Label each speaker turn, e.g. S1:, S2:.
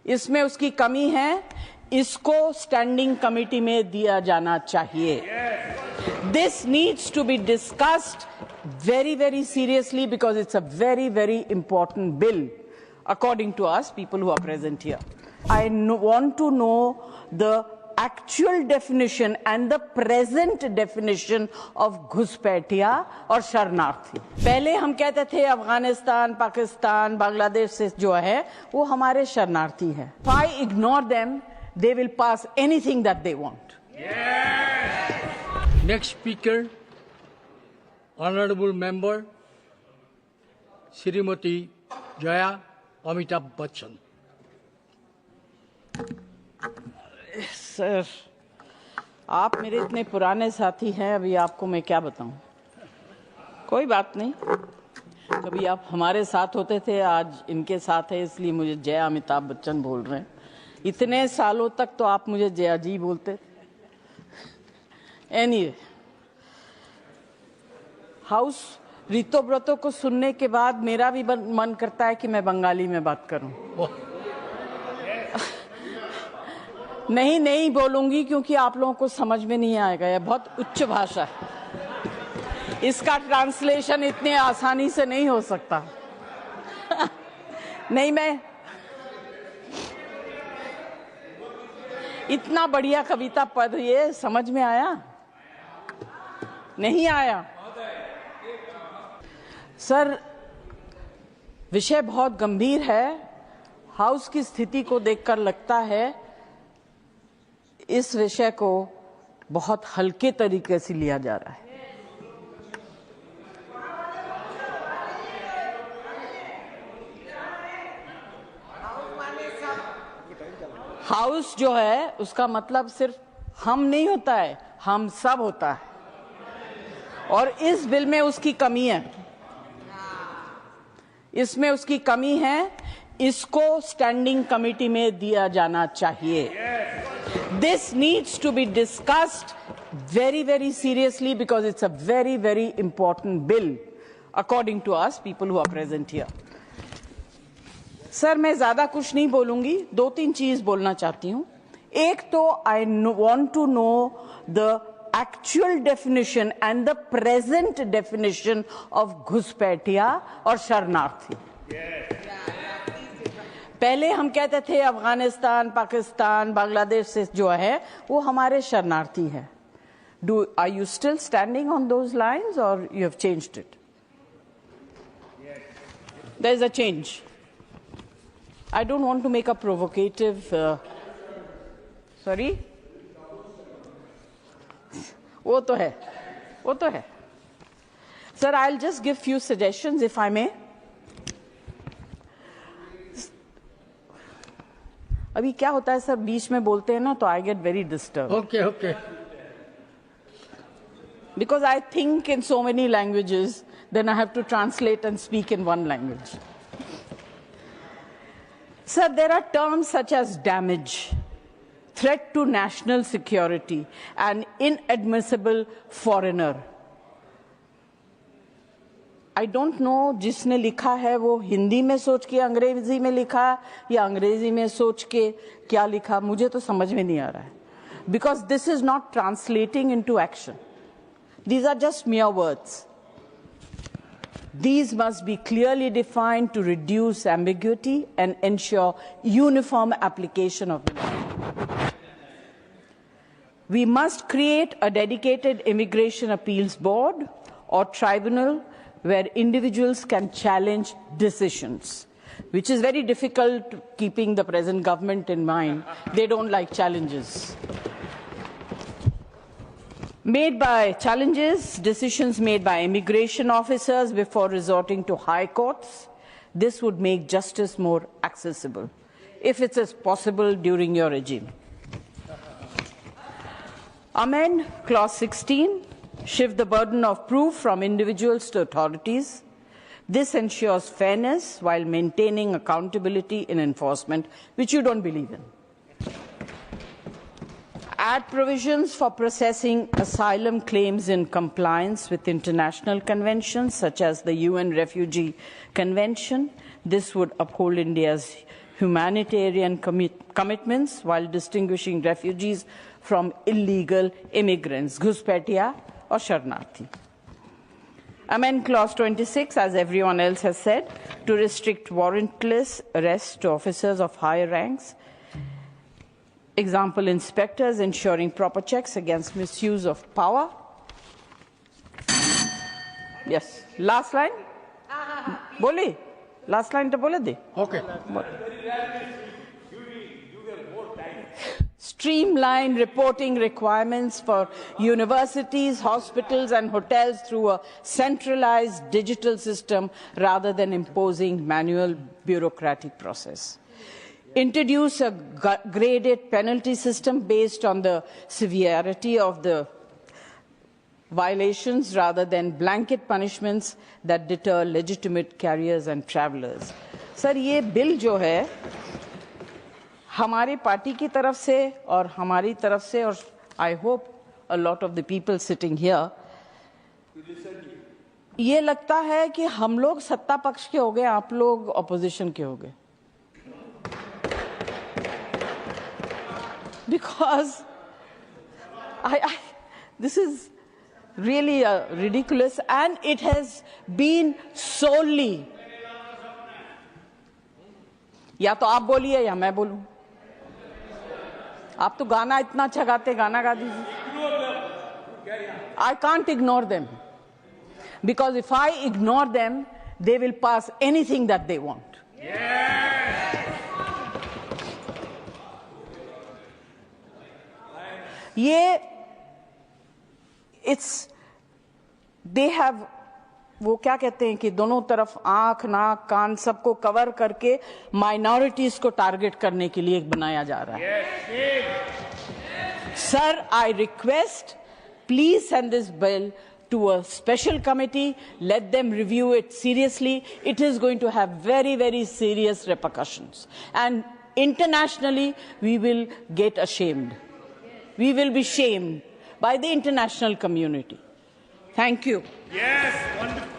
S1: इसमें उसकी कमी है, इसको स्टैंडिंग कमेटी में दिया जाना चाहिए. This needs to be discussed very, very seriously because it's a very, very important bill, according to us, people who are present here. I want to know the actual definition and the present definition of घुसपैठिया और शरणार्थी. पहले हम कहते थे अफगानिस्तान, पाकिस्तान, बांग्लादेश से जो है वो हमारे शरणार्थी हैं. If I ignore them, they will pass anything that they want.
S2: Next speaker, Honorable Member, Srimati Jaya Amitabh Bachchan.
S1: Sir, आप मेरे इतने पुराने साथी हैं, अभी आपको मैं क्या बताऊं. कोई बात नहीं, कभी आप हमारे साथ होते थे, आज इनके साथ है, इसलिए मुझे जय अमिताभ बच्चन बोल रहे हैं. इतने सालों तक तो आप मुझे जया जी बोलते. एनीवे, हाउस ऋतुव्रतों को सुनने के बाद मेरा भी मन करता है कि मैं बंगाली में बात करूं. नहीं बोलूंगी क्योंकि आप लोगों को समझ में नहीं आएगा. यह बहुत उच्च भाषा है, इसका ट्रांसलेशन इतने आसानी से नहीं हो सकता. नहीं, मैं इतना बढ़िया कविता पढ़, ये समझ में आया? नहीं आया. सर, विषय बहुत गंभीर है. हाउस की स्थिति को देखकर लगता है इस विषय को बहुत हल्के तरीके से लिया जा रहा है. हाउस जो है उसका मतलब सिर्फ हम नहीं होता है, हम सब होता है. और इस बिल में उसकी कमी है. इसमें उसकी कमी है, इसको स्टैंडिंग कमेटी में दिया जाना चाहिए. This needs to be discussed very, very seriously because it's a very, very important bill, according to us, people who are present here. Sir, मैं ज्यादा कुछ नहीं बोलूंगी, 2-3 चीज बोलना चाहती हूं. एक तो I want to know the actual definition and the present definition of घुसपैठिया और शरणार्थी. पहले हम कहते थे अफगानिस्तान, पाकिस्तान, बांग्लादेश से जो है वो हमारे शरणार्थी हैं. Are you still standing on those lines or you have changed it? There is a change. I don't want to make a provocative. Sorry? वो तो है. Sir, I'll just give few suggestions if I may. अभी क्या होता है sir, बीच में बोलते हैं ना तो I get very disturb.
S2: Okay.
S1: Because I think in so many languages, then I have to translate and speak in one language. Sir, there are terms such as damage, threat to national security, and inadmissible foreigner. I don't know जिसने लिखा है वो हिंदी में सोच के अंग्रेजी में लिखा या अंग्रेजी में सोच के क्या लिखा, मुझे तो समझ में नहीं आ रहा है. Because this is not translating into action. These are just mere words. These must be clearly defined to reduce ambiguity and ensure uniform application of the law. We must create a dedicated immigration appeals board or tribunal where individuals can challenge decisions, which is very difficult keeping the present government in mind. They don't like challenges. Decisions made by immigration officers before resorting to high courts. This would make justice more accessible, if it is possible during your regime. Amend Clause 16. Shift the burden of proof from individuals to authorities. This ensures fairness while maintaining accountability in enforcement, which you don't believe in. Add provisions for processing asylum claims in compliance with international conventions, such as the UN Refugee Convention. This would uphold India's humanitarian commitments while distinguishing refugees from illegal immigrants, घुसपैठिया or शरणार्थी. Amend Clause 26, as everyone else has said, to restrict warrantless arrest to officers of higher ranks. Example, inspectors ensuring proper checks against misuse of power. Yes. Last line? Boli? Last line to bole de?
S2: Okay.
S1: Streamline reporting requirements for universities, hospitals and hotels through a centralized digital system rather than imposing manual bureaucratic process. Introduce a graded penalty system based on the severity of the violations rather than blanket punishments that deter legitimate carriers and travelers. Sir, ये bill जो है हमारी party की तरफ से और हमारी तरफ से और I hope a lot of the people sitting here ये लगता है कि हम लोग सत्ता पक्ष के हो गए, आप लोग ऑपोजिशन के हो गए. Because this is really ridiculous, and it has been solely. या तो आप बोलिए या मैं बोलूं. आप तो गाना इतना अच्छा गाते, गाना गा दीजिए. I can't ignore them, because if I ignore them, they will pass anything that they want. ये they have वो क्या कहते हैं कि दोनों तरफ आंख नाक कान सबको कवर करके माइनॉरिटीज को टारगेट करने के लिए बनाया जा रहा है. Sir, I request, please send this bill to a special committee, let them review it seriously. It is going to have very, very serious repercussions. And internationally, we will get ashamed. We will be shamed by the international community. Thank you.
S3: Yes, wonderful.